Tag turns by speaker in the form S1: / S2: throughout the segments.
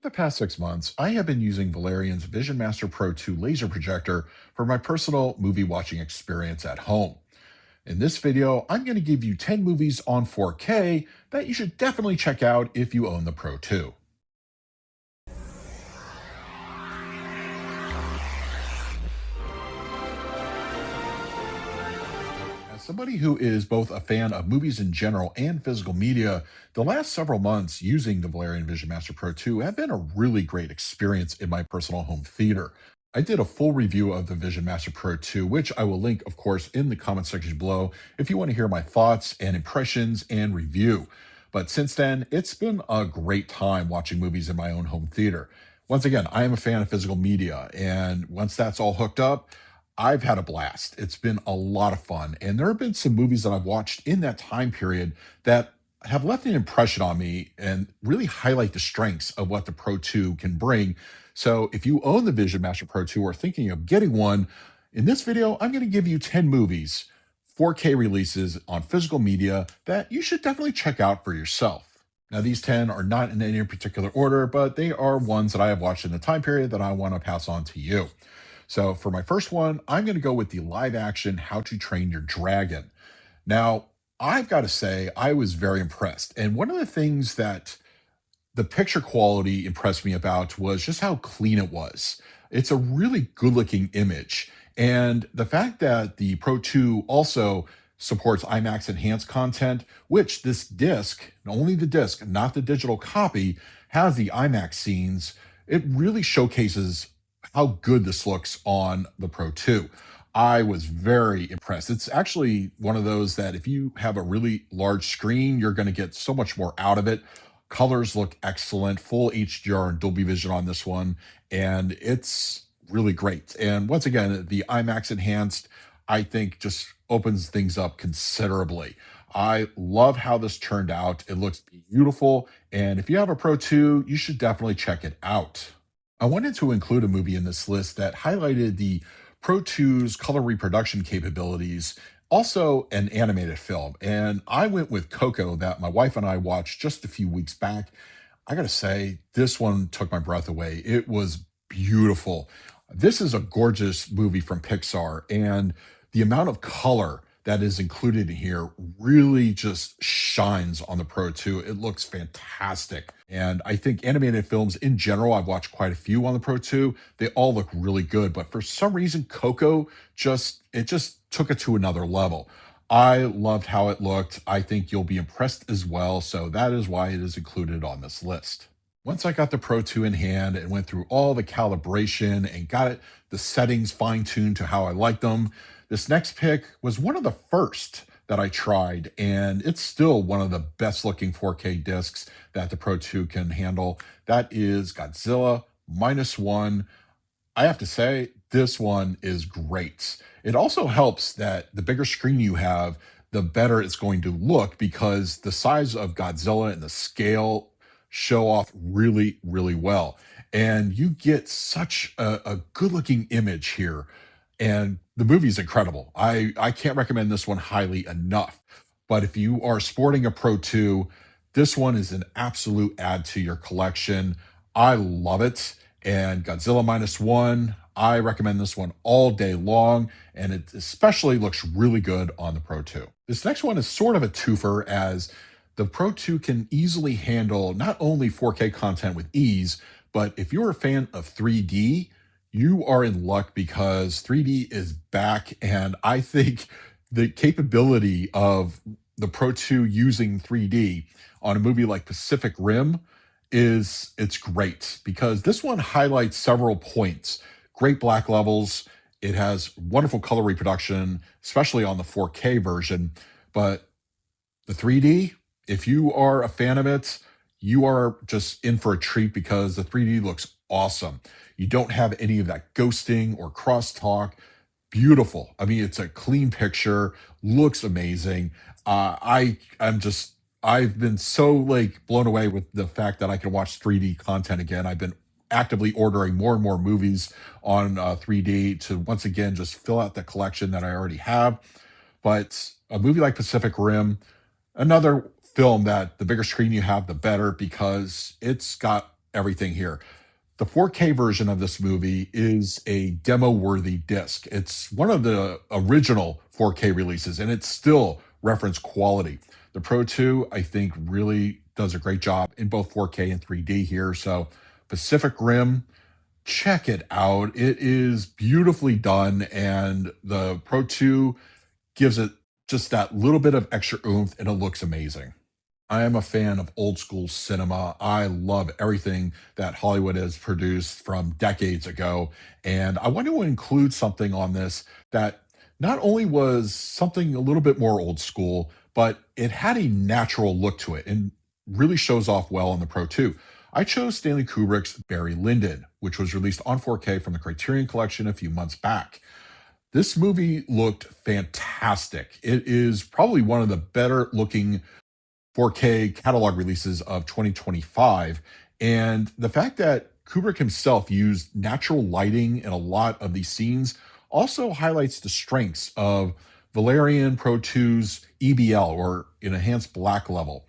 S1: For the past 6 months, I have been using Valerion's VisionMaster Pro2 laser projector for my personal movie watching experience at home. In this video, I'm going to give you 10 movies on 4K that you should definitely check out if you own the Pro 2. As somebody who is both a fan of movies in general and physical media, the last several months using the Valerion VisionMaster Pro 2 have been a really great experience in my personal home theater. I did a full review of the VisionMaster Pro 2, which I will link, of course, in the comment section below if you want to hear my thoughts and impressions and review. But since then, it's been a great time watching movies in my own home theater. Once again, I am a fan of physical media, and once that's all hooked up, I've had a blast. It's been a lot of fun. And there have been some movies that I've watched in that time period that have left an impression on me and really highlight the strengths of what the Pro 2 can bring. So if you own the Vision Master Pro 2 or thinking of getting one, in this video, I'm going to give you 10 movies, 4K releases on physical media that you should definitely check out for yourself. Now, these 10 are not in any particular order, but they are ones that I have watched in the time period that I want to pass on to you. So for my first one, I'm going to go with the live action How to Train Your Dragon. Now, I've got to say, I was very impressed. And one of the things that the picture quality impressed me about was just how clean it was. It's a really good looking image. And the fact that the Pro 2 also supports IMAX enhanced content, which this disc, only the disc, not the digital copy, has the IMAX scenes, it really showcases how good this looks on the Pro 2. I was very impressed. It's actually one of those that if you have a really large screen, you're going to get so much more out of it. Colors look excellent, full HDR and Dolby Vision on this one, and it's really great. And once again, the IMAX enhanced, I think, just opens things up considerably. I love how this turned out. It looks beautiful, and if you have a Pro 2, you should definitely check it out. I wanted to include a movie in this list that highlighted the Pro 2's color reproduction capabilities, also an animated film. And I went with Coco that my wife and I watched just a few weeks back. I gotta say, this one took my breath away. It was beautiful. This is a gorgeous movie from Pixar, and the amount of color that is included in here really just shines on the Pro 2. It looks fantastic. And I think animated films in general, I've watched quite a few on the Pro 2. They all look really good, but for some reason, Coco just took it to another level. I loved how it looked. I think you'll be impressed as well. So that is why it is included on this list. Once I got the Pro 2 in hand and went through all the calibration and got the settings fine-tuned to how I like them, this next pick was one of the first that I tried, and it's still one of the best looking 4K discs that the Pro 2 can handle. That is Godzilla Minus One. I have to say, this one is great. It also helps that the bigger screen you have, the better it's going to look because the size of Godzilla and the scale show off really, really well. And you get such a good looking image here. And the movie is incredible. I can't recommend this one highly enough. But if you are sporting a Pro 2, this one is an absolute add to your collection. I love it. And Godzilla Minus One, I recommend this one all day long. And it especially looks really good on the Pro 2. This next one is sort of a twofer as the Pro 2 can easily handle not only 4K content with ease, but if you're a fan of 3D, you are in luck because 3D is back. And I think the capability of the Pro 2 using 3D on a movie like Pacific Rim it's great because this one highlights several points. Great black levels. It has wonderful color reproduction, especially on the 4K version. But the 3D, if you are a fan of it, you are just in for a treat because the 3D looks awesome. You don't have any of that ghosting or crosstalk. Beautiful. I mean, it's a clean picture, looks amazing. I've been so like blown away with the fact that I can watch 3D content again. I've been actively ordering more and more movies on 3D to once again just fill out the collection that I already have. But a movie like Pacific Rim, another film that the bigger screen you have, the better because it's got everything here. The 4K version of this movie is a demo worthy disc. It's one of the original 4K releases, and it's still reference quality. The Pro 2, I think, really does a great job in both 4K and 3D here. So, Pacific Rim, check it out. It is beautifully done, and the Pro 2 gives it just that little bit of extra oomph, and it looks amazing. I am a fan of old school cinema. I love everything that Hollywood has produced from decades ago. And I want to include something on this that not only was something a little bit more old school, but it had a natural look to it and really shows off well on the Pro 2. I chose Stanley Kubrick's Barry Lyndon, which was released on 4K from the Criterion Collection a few months back. This movie looked fantastic. It is probably one of the better looking 4K catalog releases of 2025. And the fact that Kubrick himself used natural lighting in a lot of these scenes also highlights the strengths of Valerion Pro2's EBL, or an enhanced black level.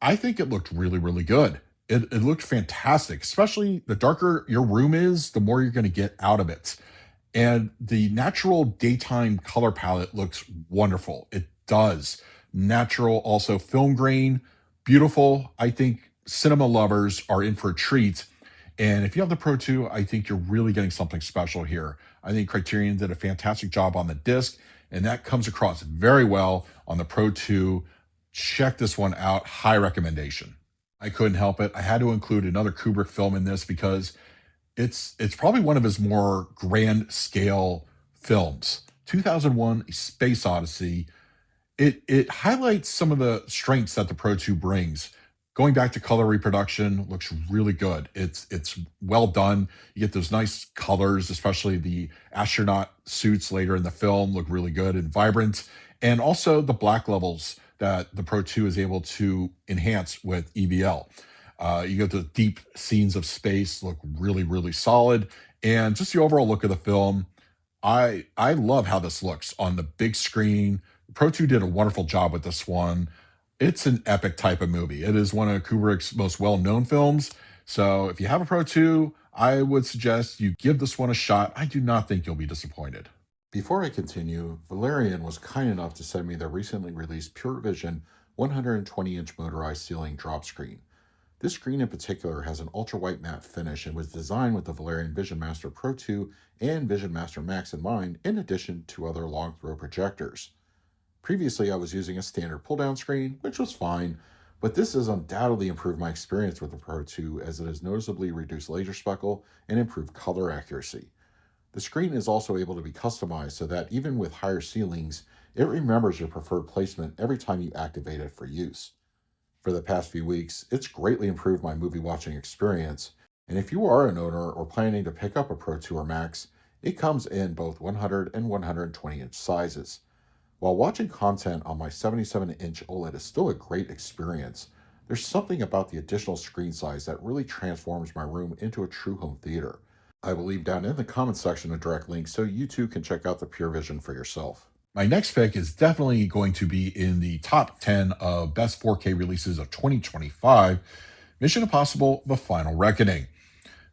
S1: I think it looked really, really good. It looked fantastic, especially the darker your room is, the more you're going to get out of it. And the natural daytime color palette looks wonderful. It does. Natural, also film grain, beautiful. I think cinema lovers are in for a treat. And if you have the Pro 2, I think you're really getting something special here. I think Criterion did a fantastic job on the disc, and that comes across very well on the Pro 2. Check this one out. High recommendation. I couldn't help it. I had to include another Kubrick film in this because it's probably one of his more grand scale films. 2001: A Space Odyssey. It highlights some of the strengths that the Pro 2 brings. Going back to color reproduction, looks really good. It's well done. You get those nice colors, especially the astronaut suits later in the film look really good and vibrant. And also the black levels that the Pro 2 is able to enhance with EVL. You get the deep scenes of space look really, really solid. And just the overall look of the film, I love how this looks on the big screen. Pro 2 did a wonderful job with this one. It's an epic type of movie. It is one of Kubrick's most well-known films. So if you have a Pro 2, I would suggest you give this one a shot. I do not think you'll be disappointed. Before I continue, Valerian was kind enough to send me their recently released PureVision 120-inch motorized ceiling drop screen. This screen in particular has an ultra-white matte finish and was designed with the Valerion VisionMaster Pro2 and VisionMaster Max in mind, in addition to other long-throw projectors. Previously, I was using a standard pull-down screen, which was fine, but this has undoubtedly improved my experience with the Pro 2 as it has noticeably reduced laser speckle and improved color accuracy. The screen is also able to be customized so that even with higher ceilings, it remembers your preferred placement every time you activate it for use. For the past few weeks, it's greatly improved my movie watching experience, and if you are an owner or planning to pick up a Pro 2 or Max, it comes in both 100 and 120-inch sizes. While watching content on my 77-inch OLED is still a great experience, there's something about the additional screen size that really transforms my room into a true home theater. I will leave down in the comments section a direct link so you too can check out the PureVision for yourself. My next pick is definitely going to be in the top 10 of best 4K releases of 2025, Mission Impossible: The Final Reckoning.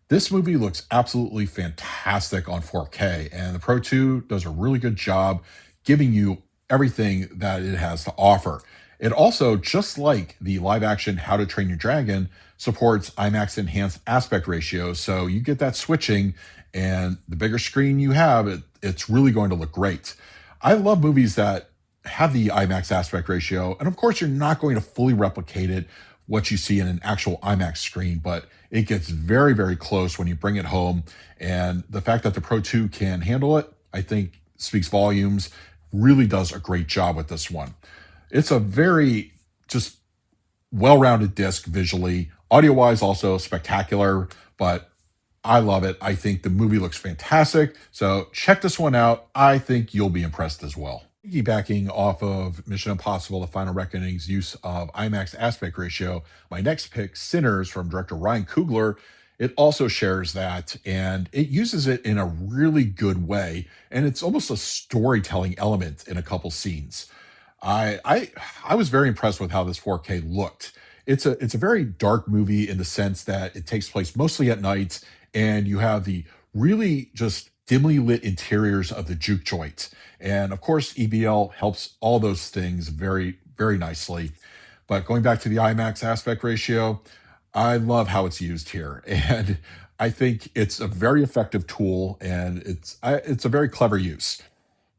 S1: This movie looks absolutely fantastic on 4K, and the Pro 2 does a really good job giving you everything that it has to offer. It also, just like the live action How to Train Your Dragon, supports IMAX enhanced aspect ratio, so you get that switching, and the bigger screen you have, it's really going to look great. I love movies that have the IMAX aspect ratio, and of course, you're not going to fully replicate it, what you see in an actual IMAX screen, but it gets very, very close when you bring it home. And the fact that the Pro 2 can handle it, I think speaks volumes, really does a great job with this one. It's a very just well-rounded disc visually. Audio-wise, also spectacular, but I love it. I think the movie looks fantastic. So check this one out. I think you'll be impressed as well. Piggybacking off of Mission Impossible: The Final Reckoning's use of IMAX aspect ratio, my next pick, Sinners, from director Ryan Coogler, it also shares that, and it uses it in a really good way, and it's almost a storytelling element in a couple scenes. I was very impressed with how this 4K looked. It's a very dark movie in the sense that it takes place mostly at night, and you have the really just dimly lit interiors of the juke joint. And of course, EBL helps all those things very, very nicely. But going back to the IMAX aspect ratio, I love how it's used here, and I think it's a very effective tool, and it's a very clever use.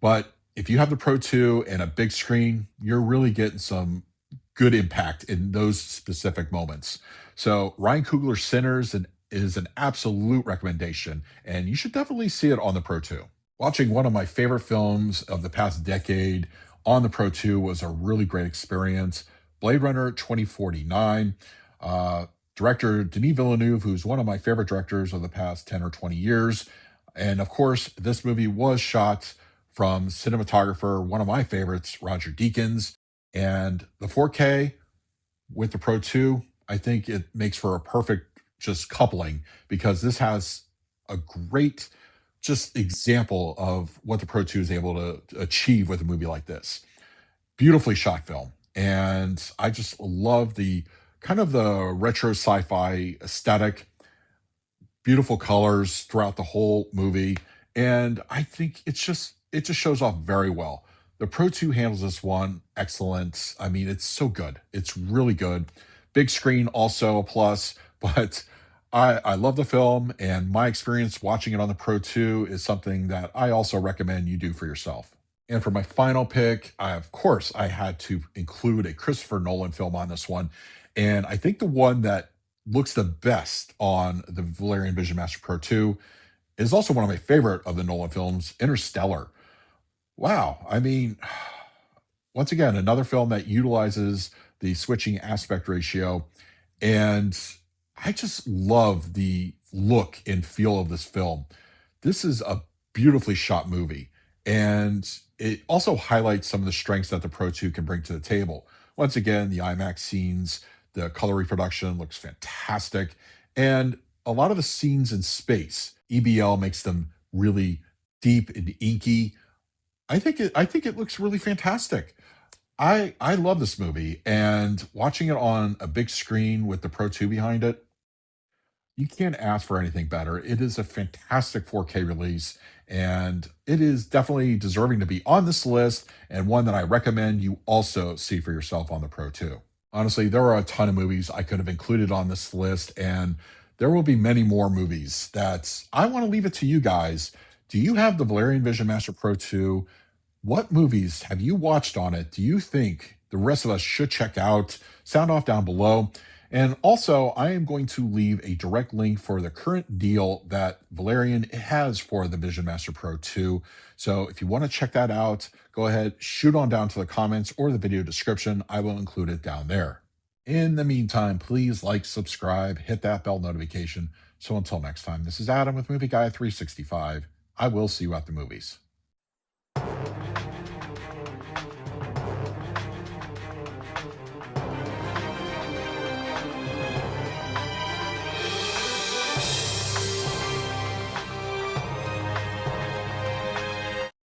S1: But if you have the Pro 2 and a big screen, you're really getting some good impact in those specific moments. So Ryan Coogler's Sinners is an absolute recommendation, and you should definitely see it on the Pro 2. Watching one of my favorite films of the past decade on the Pro 2 was a really great experience. Blade Runner 2049. Uh, Director Denis Villeneuve, who's one of my favorite directors of the past 10 or 20 years. And of course, this movie was shot from cinematographer, one of my favorites, Roger Deakins. And the 4K with the Pro 2, I think it makes for a perfect just coupling because this has a great just example of what the Pro 2 is able to achieve with a movie like this. Beautifully shot film. And I just love the kind of the retro sci-fi aesthetic, beautiful colors throughout the whole movie, and I think it just shows off very well. The Pro 2 handles this one excellent. I mean, it's so good. It's really good. Big screen also a plus, but I love the film, and my experience watching it on the Pro 2 is something that I also recommend you do for yourself. And for my final pick, of course, I had to include a Christopher Nolan film on this one. And I think the one that looks the best on the Valerion VisionMaster Pro 2 is also one of my favorite of the Nolan films, Interstellar. Wow. I mean, once again, another film that utilizes the switching aspect ratio. And I just love the look and feel of this film. This is a beautifully shot movie. And it also highlights some of the strengths that the Pro 2 can bring to the table. Once again, the IMAX scenes, the color reproduction looks fantastic. And a lot of the scenes in space, EBL makes them really deep and inky. I think it looks really fantastic. I love this movie, and watching it on a big screen with the Pro 2 behind it, you can't ask for anything better. It is a fantastic 4K release, and it is definitely deserving to be on this list, and one that I recommend you also see for yourself on the Pro 2. Honestly, there are a ton of movies I could have included on this list, and there will be many more movies that I want to leave it to you guys. Do you have the Valerian VisionMaster Pro 2? What movies have you watched on it do you think the rest of us should check out? Sound off down below. And also, I am going to leave a direct link for the current deal that Valerian has for the VisionMaster Pro 2. So if you want to check that out, go ahead, shoot on down to the comments or the video description. I will include it down there. In the meantime, please like, subscribe, hit that bell notification. So until next time, this is Adam with Movie Guy 365. I will see you at the movies.